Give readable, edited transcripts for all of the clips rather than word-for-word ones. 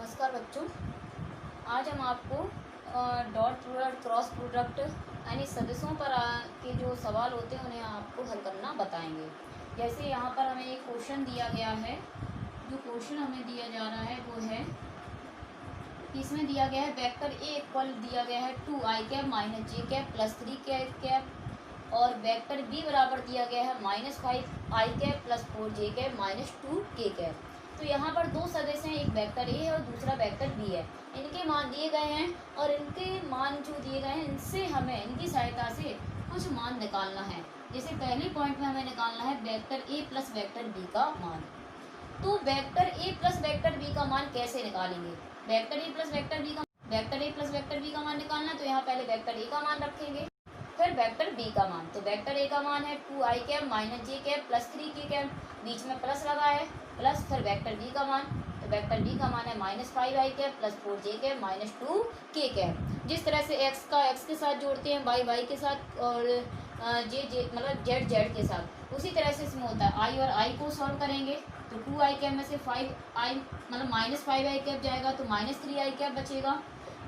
नमस्कार बच्चों। आज हम आपको डॉट प्रोडक्ट, क्रॉस प्रोडक्ट यानी सदस्यों पर के जो सवाल होते हैं उन्हें आपको हल करना बताएंगे। जैसे यहाँ पर हमें एक क्वेश्चन दिया गया है। जो क्वेश्चन हमें दिया जा रहा है वो है कि इसमें दिया गया है वेक्टर ए इक्वल दिया गया है 2i माइनस जे कैप प्लस 3 और वेक्टर बी बराबर दिया गया है -5i plus 4j minus 2k। तो यहाँ पर दो सदस्य हैं, एक वेक्टर ए है और दूसरा वेक्टर बी है। इनके मान दिए गए हैं और इनके मान जो दिए गए हैं इनसे हमें इनकी सहायता से कुछ मान निकालना है। जैसे पहले पॉइंट में हमें निकालना है vector A plus vector B का मान। तो vector A plus vector B का मान कैसे निकालेंगे? Vector A plus vector B का मान निकालना, तो यहाँ पहले वेक्टर ए का मान रखेंगे, फिर वेक्टर बी का मान। तो वेक्टर ए का मान है 2i माइनस जे प्लस 3k, बीच में प्लस लगा है, प्लस फिर वेक्टर बी का मान। तो वेक्टर बी का मान है -5i plus 4j minus 2k। जिस तरह से x का x के साथ जोड़ते हैं, y के साथ और जे मतलब z के साथ, उसी तरह से इसमें होता है। i और i को सॉल्व करेंगे तो 2i में से 5i मतलब -5i जाएगा तो -3i बचेगा,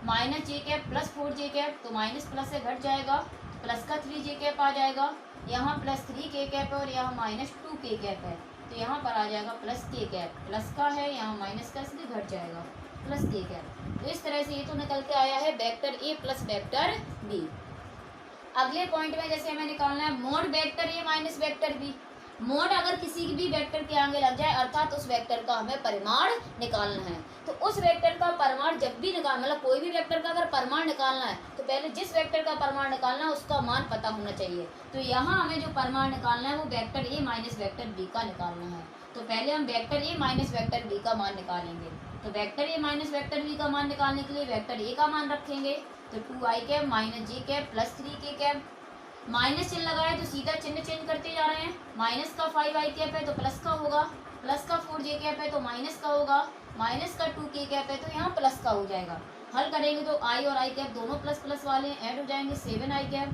माइनस जे प्लस 4j तो माइनस प्लस से घट जाएगा, प्लस का 3j आ जाएगा, यहाँ प्लस 3k है और यहाँ माइनस 2k है, तो यहाँ पर आ जाएगा प्लस k, प्लस का है यहाँ माइनस का, इसलिए घट जाएगा प्लस k। तो इस तरह से ये तो निकल के आया है vector A plus vector B. अगले पॉइंट में जैसे हमें निकालना है mod vector A minus vector B. Mod अगर किसी भी वेक्टर के आगे लग जाए अर्थात उस वेक्टर का हमें परिमाण निकालना है। तो उस वेक्टर का परिमाण जब भी मतलब कोई भी वेक्टर का अगर परिमाण निकालना है तो पहले जिस वेक्टर का परिमाण निकालना है उसका मान पता होना चाहिए। तो यहाँ हमें जो परिमाण निकालना है वो vector A minus vector B का निकालना है। तो पहले हम vector A minus vector B का मान निकालेंगे। तो vector A minus vector B का मान निकालने के लिए वेक्टर ए का मान रखेंगे, तो 2i माइनस जे प्लस 3k, माइनस चिन्ह लगाए तो सीधा चिन्ह चेंज करते जा रहे हैं। माइनस का 5i है तो प्लस का होगा, प्लस का 4j है तो माइनस का होगा, माइनस का 2k है तो यहाँ प्लस का हो जाएगा। हल करेंगे तो i और i दोनों प्लस प्लस वाले ऐड हो जाएंगे, 7i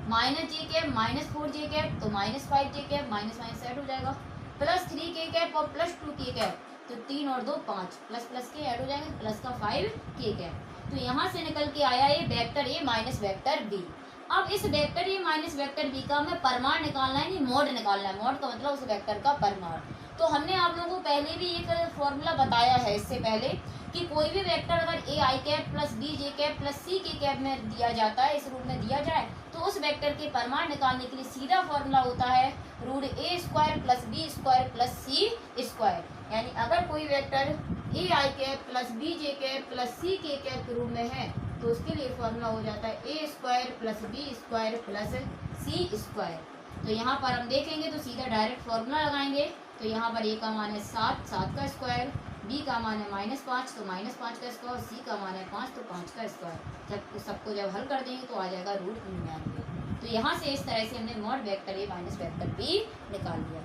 माइनस जे माइनस 4j तो minus 5j minus minus add हो जाएगा, प्लस 3k और प्लस 2k तो 3 और 2 5, प्लस प्लस के ऐड हो जाएंगे, प्लस का 5k। तो यहाँ से निकल के आया ये vector A minus vector B. अब इस vector A minus vector B का हमें परिमाण निकालना है, नहीं मोड निकालना है। मोड का मतलब उस वेक्टर का परिमाण। तो हमने आप लोगों को पहले भी एक फॉर्मूला बताया है इससे पहले कि कोई भी वेक्टर अगर a i cap plus b j cap plus c k cap में दिया जाता है, इस रूप में दिया जाए, तो उस वेक्टर के परिमाण निकालने के लिए सीधा फॉर्मूला होता है root a square plus b square plus c square. यानी अगर कोई vector a i cap plus b j cap plus c k cap के रूप में है तो उसके लिए फॉर्मूला हो जाता है a square plus b square plus c square. तो यहाँ पर हम देखेंगे तो सीधा डायरेक्ट फॉर्मूला लगाएंगे। तो यहाँ पर ए का मान है 7, 7 का स्क्वायर, बी का मान है -5 तो -5 का स्क्वायर, सी का मान है 5 तो 5 का स्क्वायर। जब सबको जब हल कर देंगे तो आ जाएगा रूट 99। तो यहाँ से इस तरह से हमने mod vector A minus vector B निकाल दिया।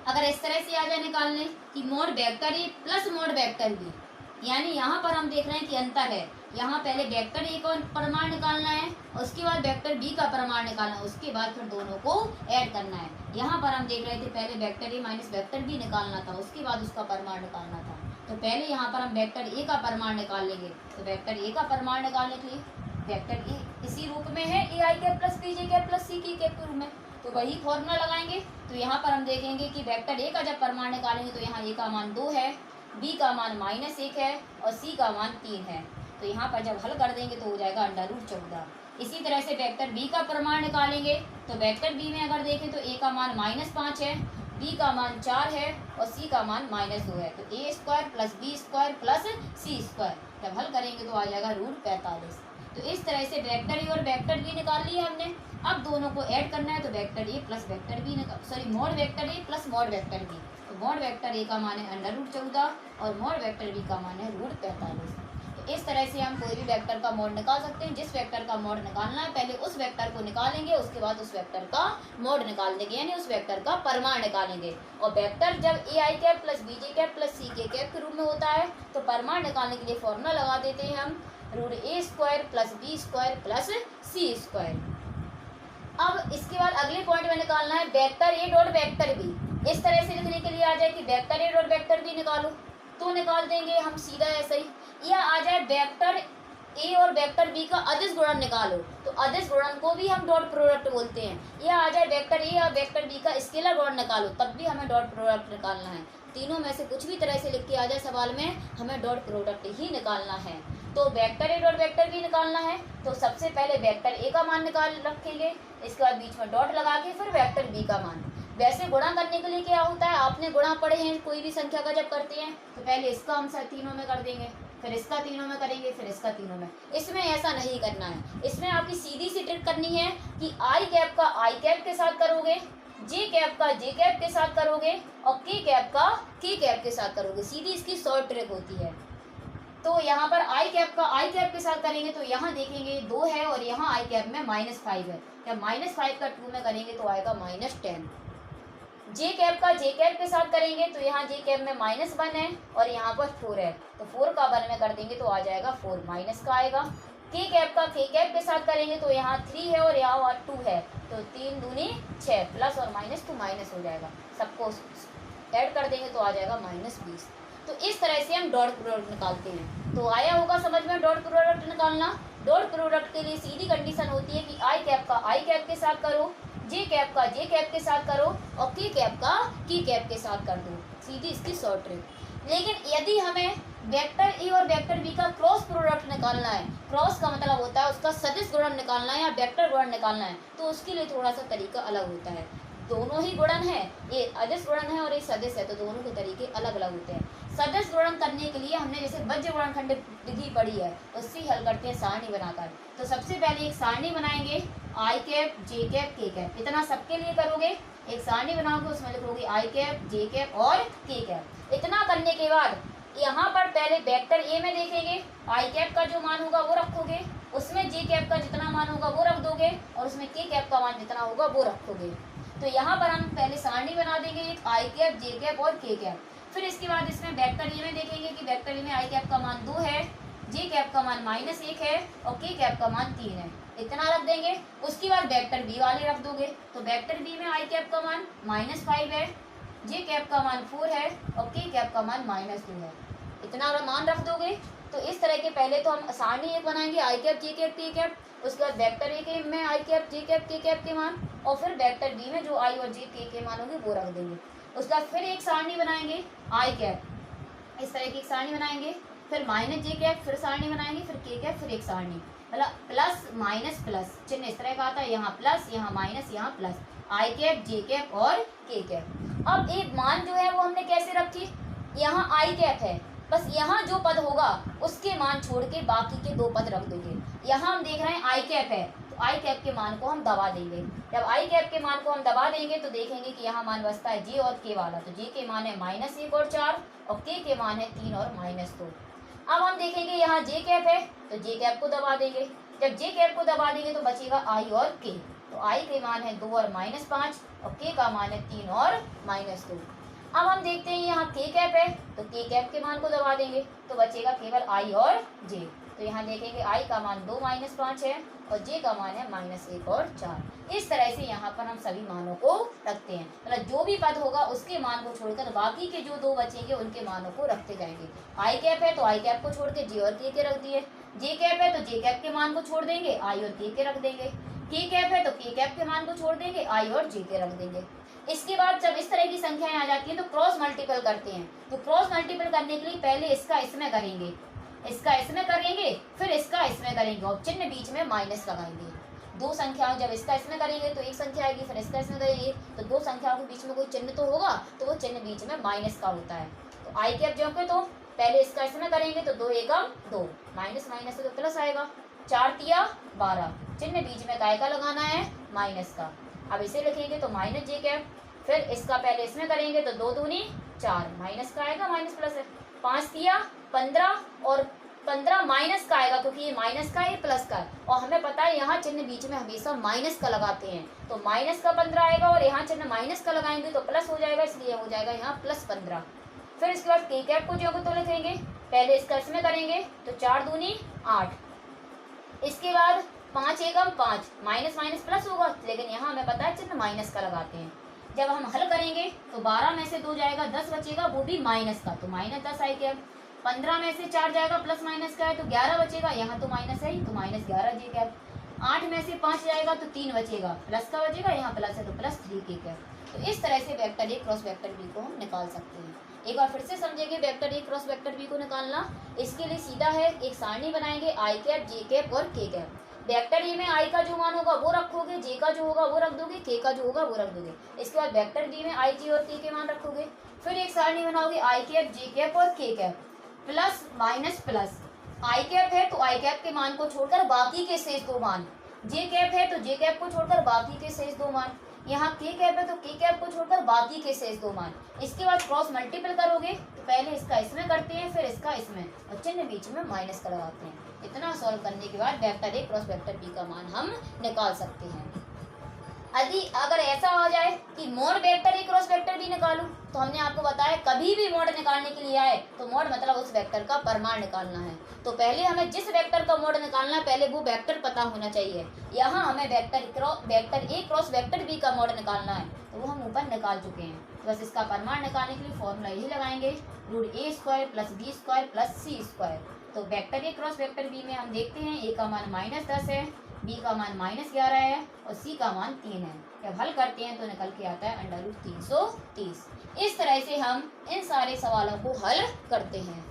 अगर इस तरह से आ जाए निकालने कि mod vector A plus mod vector B, यानी यहाँ पर हम देख रहे हैं कि अंतर है। यहाँ पहले वेक्टर ए का परिमाण निकालना है, उसके बाद वेक्टर बी का परिमाण निकालना है, उसके बाद फिर दोनों को ऐड करना है। यहाँ पर हम देख रहे थे पहले vector A minus vector B निकालना था, उसके बाद उसका परिमाण निकालना था। तो पहले यहाँ पर हम वेक्टर ए का परिमाण निकाल लेंगे। तो वेक्टर ए का परिमाण निकालने के लिए वेक्टर ए इसी रूप में है a i cap plus b j cap plus c k cap के रूप में, तो वही फॉर्मूला लगाएंगे। तो यहाँ पर हम देखेंगे कि वेक्टर ए का जब परिमाण निकालेंगे तो यहाँ ए का मान 2 है, बी का मान -1 है और सी का मान 3 है। तो यहाँ पर जब हल कर देंगे तो हो जाएगा √14। इसी तरह से वेक्टर बी का परिमाण निकालेंगे। तो वेक्टर बी में अगर देखें तो ए का मान -5 है, बी का मान 4 है और सी का मान -2 है। तो a square plus b square plus c square जब हल करेंगे तो आ जाएगा √45। तो इस तरह से वेक्टर ए और वेक्टर बी निकाल लिया हमने। अब दोनों को ऐड करना है तो vector A plus vector B mod vector A plus mod vector B. तो मोड वेक्टर ए का मान है √14 और मोड वेक्टर बी का मान है √45। तो इस तरह से हम कोई भी वेक्टर का मोड निकाल सकते हैं। जिस वेक्टर का मोड निकालना है पहले उस वेक्टर को निकालेंगे, उसके बाद उस वेक्टर का मोड निकाल देंगे, यानी उस वेक्टर का परिमाण निकालेंगे। और वेक्टर जब a i cap plus b j cap plus c k cap के रूप में होता है तो परिमाण निकालने के लिए फॉर्मूला लगा देते हैं हम root a square plus b square plus c square. अब इसके बाद अगले पॉइंट में निकालना है वेक्टर ए डॉट वेक्टर बी। इस तरह से लिखने के लिए आ जाए कि वेक्टर ए डॉट वेक्टर बी निकालो। तो निकाल देंगे हम सीधा ऐसे ही। या आ जाए वेक्टर ए और वेक्टर बी का अदिश गुणन निकालो, तो अदिश गुणन को भी हम डॉट प्रोडक्ट बोलते हैं। या आ जाए वेक्टर ए और वेक्टर बी का स्केलर गुणन निकालो, तब भी हमें डॉट प्रोडक्ट निकालना है। तीनों में से कुछ भी तरह से लिख के आ जाए सवाल में, हमें डॉट प्रोडक्ट ही निकालना है। तो वेक्टर ए डॉट वेक्टर बी निकालना है, तो सबसे पहले वेक्टर ए का मान निकाल रखेंगे, इसके बाद बीच में डॉट लगा के फिर वेक्टर बी का मान। वैसे गुणा करने के लिए क्या होता है, आपने गुणा पढ़े हैं कोई भी संख्या का जब करते हैं, तो पहले इसका हम तीनों में कर देंगे, फिर इसका तीनों में करेंगे, फिर इसका तीनों में। इसमें ऐसा नहीं करना है, इसमें आपकी सीधी सी ट्रिक करनी है कि आई कैप का आई कैप के साथ करोगे, जे कैप का जे कैप के साथ करोगे, और के कैप का के कैप के साथ करोगे। सीधी इसकी शॉर्ट ट्रिक होती है। तो यहाँ पर आई कैप का आई कैप के साथ करेंगे तो यहाँ देखेंगे 2 है और यहाँ आई कैप में -5 है। या -5 का 2 में करेंगे तो आएगा -10। जे कैप का जे कैप के साथ करेंगे तो यहाँ जे कैप में -1 है और यहाँ पर 4 है, तो 4 का 1 में कर देंगे तो आ जाएगा 4 माइनस का आएगा। के कैप का के कैप के साथ करेंगे तो यहाँ 3 है और यहाँ 2 है, तो 3 दूनी 6, प्लस और माइनस तो माइनस हो जाएगा, सबको ऐड कर देंगे तो आ जाएगा -20। तो इस तरह से हम डॉट प्रोडक्ट निकालते हैं। तो आया होगा समझ में डॉट प्रोडक्ट निकालना। डॉट प्रोडक्ट के लिए सीधी कंडीशन होती है कि आई कैप का आई कैप के साथ करो, जे कैप का जे कैप के साथ करो, और के कैप का के कैप के साथ कर दो। सीधी इसकी शॉर्ट ट्रिक। लेकिन यदि हमें वेक्टर ए और वेक्टर बी का क्रॉस प्रोडक्ट निकालना है, क्रॉस का मतलब होता है उसका सदिश गुणन निकालना है या वेक्टर गुणन निकालना है, तो उसके लिए थोड़ा सा तरीका अलग होता है। दोनों ही गुणन है, ये अदिश गुणन है और ये सदिश है, तो दोनों के तरीके अलग अलग होते हैं। सदिश गुणन करने के लिए हमने जैसे वज्र गुणनखंड विधि पढ़ी है, उससे हल करते हैं सारणी बनाकर। तो सबसे पहले एक सारणी बनाएंगे, आई कैप जे कैप के कैप, इतना सबके लिए करोगे। एक सारणी बनाओगे, उसमें लिखोगे आई कैप जे कैप और के कैप। इतना करने के बाद यहाँ पर पहले वेक्टर ए में देखेंगे, आई कैप का जो मान होगा वो रखोगे, उसमें जे कैप का जितना मान होगा वो रख दोगे, और उसमें के कैप का मान जितना होगा वो रखोगे। तो यहाँ पर हम पहले सारणी बना देंगे, एक आई कैप जे कैप और के कैप। फिर इसके बाद इसमें वेक्टर ए में देखेंगे कि वेक्टर ए में आई कैप का मान 2 है, जे कैप का मान -1 है और के कैप का मान 3 है, इतना रख देंगे। उसके बाद वेक्टर बी वाले रख दोगे, तो वेक्टर बी में आई कैप का मान -5 है, जे कैप का मान 4 है और के कैप का मान -2 है, इतना मान रख दोगे। तो इस तरह के पहले तो हम सारणी एक बनाएंगे, आई कैप जे कैप के कैप, उसके बाद वेक्टर ए के में आई कैप जे कैप के कैप के मान, और फिर वेक्टर बी में जो आई और जे के मान होंगे वो रख देंगे। उसके बाद फिर एक सारणी बनाएंगे आई कैप, इस तरह की एक सारणी बनाएंगे, फिर माइनस जे कैप, फिर सारणी बनाएंगे, फिर के कैप, फिर एक सारणी, मतलब प्लस माइनस प्लस चिन्ह इस तरह का आता है, यहाँ प्लस यहाँ माइनस यहाँ प्लस, आई कैप जे कैप और के कैप। अब एक मान जो है वो हमने कैसे रखी, यहाँ आई कैप है, बस यहाँ जो पद होगा उसके मान छोड़ के बाकी के 2 पद रख देंगे। यहाँ हम देख रहे हैं आई कैप है, तो आई कैप के मान को हम दबा देंगे। जब आई कैप के मान को हम दबा देंगे तो देखेंगे कि यहाँ मान बचता है जे और के वाला, तो जे के मान है -1 और 4 और के मान है 3 और -2। अब हम देखेंगे यहाँ जे कैप है, तो जे कैप को दबा देंगे। जब जे कैप को दबा देंगे तो बचेगा आई और के, तो आई के मान है 2 और -5 और के का मान है 3 और -2। अब हम देखते हैं यहाँ के कैप है, तो के कैप के मान को दबा देंगे तो बचेगा केवल आई और जे। तो यहाँ देखेंगे आई का मान 2 -5 है और जे का मान है -1 और 4। इस तरह से यहाँ पर हम सभी मानों को रखते हैं, मतलब जो भी पद होगा उसके मान को छोड़कर बाकी के जो 2 बचेंगे उनके मानों को रखते जाएंगे। आई कैप है तो आई कैप को छोड़ के जे और के रख दिए, जे कैप है तो जे कैप के मान को छोड़ देंगे, आई और के रख देंगे, के कैप है तो के कैप के मान को छोड़ देंगे, आई और जे के रख देंगे। इसके बाद जब इस तरह की संख्याएं आ जाती हैं तो क्रॉस मल्टीपल करते हैं। तो क्रॉस मल्टीपल करने के लिए पहले इसका इसमें करेंगे, इसका इसमें करेंगे, फिर इसका इसमें करेंगे और चिन्ह बीच में माइनस लगाएंगे। 2 संख्याओं जब इसका इसमें करेंगे तो एक संख्या आएगी, फिर इसका इसमें करेंगे तो 2 संख्याओं के बीच में कोई चिन्ह तो होगा, तो वो चिन्ह बीच में माइनस का होता है। तो आई कैप जो तो पहले इसका इसमें करेंगे तो 2 एकम 2, माइनस माइनस से तो प्लस आएगा, 4 तिया 12, चिन्ह बीच में काय का लगाना है, माइनस का। अब इसे लिखेंगे तो माइनस जे कैप, फिर इसका पहले इसमें करेंगे तो 2 दूनी 4, माइनस का आएगा, माइनस प्लस है, 5 तिया 15 और 15 माइनस का आएगा क्योंकि ये माइनस का है, ये प्लस का है, और हमें पता है यहाँ चिन्ह बीच में हमेशा माइनस का लगाते हैं, तो माइनस का 15 आएगा और यहाँ चिन्ह माइनस का लगाएंगे तो प्लस हो जाएगा, इसलिए हो जाएगा यहाँ +15। फिर इसके बाद के कैप को जो तो लिखेंगे, पहले इसका इसमें करेंगे तो 4 दूनी 8, इसके बाद 5 एकम 5, माइनस माइनस प्लस होगा, लेकिन यहाँ हमें पता है चिन्ह माइनस का लगाते हैं। जब हम हल करेंगे तो 12 में से 2 जाएगा 10 बचेगा, वो भी माइनस का, तो -10 आई कैप। 15 में से 4 जाएगा प्लस माइनस का है तो 11 बचेगा, यहाँ तो माइनस है ही तो -11 जे कैप। 8 में से 5 जाएगा तो 3 बचेगा, प्लस का बचेगा, यहाँ प्लस है तो +3 के कैप। तो इस तरह से vector A cross vector B को हम निकाल सकते हैं। एक बार फिर से समझेंगे vector A cross vector B को निकालना। इसके लिए सीधा है, एक सारणी बनाएंगे आई कैप, जे कैप और के कैप। वेक्टर ए में आई का जो मान होगा वो रखोगे, जे का जो होगा वो रख दोगे, के का जो होगा वो रख दोगे। इसके बाद वेक्टर बी में आई, जे और के मान रखोगे। फिर एक सारणी बनाओगे आई कैप, जे कैप और के कैप, प्लस माइनस प्लस। आई कैप है तो आई कैप के मान को छोड़कर बाकी के शेष 2 मान, जे कैप है तो जे कैप को छोड़कर बाकी के शेष 2 मान, यहाँ के कैप है तो के कैप को छोड़कर बाकी के शेष 2 मान। इसके बाद क्रॉस मल्टीपल करोगे तो पहले इसका इसमें करते हैं, फिर इसका इसमें, और चिन्ह बीच में माइनस का लगाते हैं। इतना सॉल्व करने के बाद vector A cross vector B का मान हम निकाल सकते हैं। यदि अगर ऐसा हो जाए कि mod vector A cross vector B निकालूं, तो हमने आपको बताया कभी भी मोड निकालने के लिए आए तो मोड मतलब उस वेक्टर का परिमाण निकालना है। तो पहले हमें जिस वेक्टर का मोड निकालना है पहले वो वेक्टर पता होना चाहिए। यहाँ हमें vector A cross vector B का मोड निकालना है, तो वो हम ऊपर निकाल चुके हैं। तो बस इसका परिमाण निकालने के लिए फॉर्मूला यही लगाएंगे, √a² + b² + c²। तो vector A cross vector B में हम देखते हैं ए का मान -10 है, बी का मान -11 है और सी का मान 3 है। जब हल करते हैं तो निकल के आता है √330। इस तरह से हम इन सारे सवालों को हल करते हैं।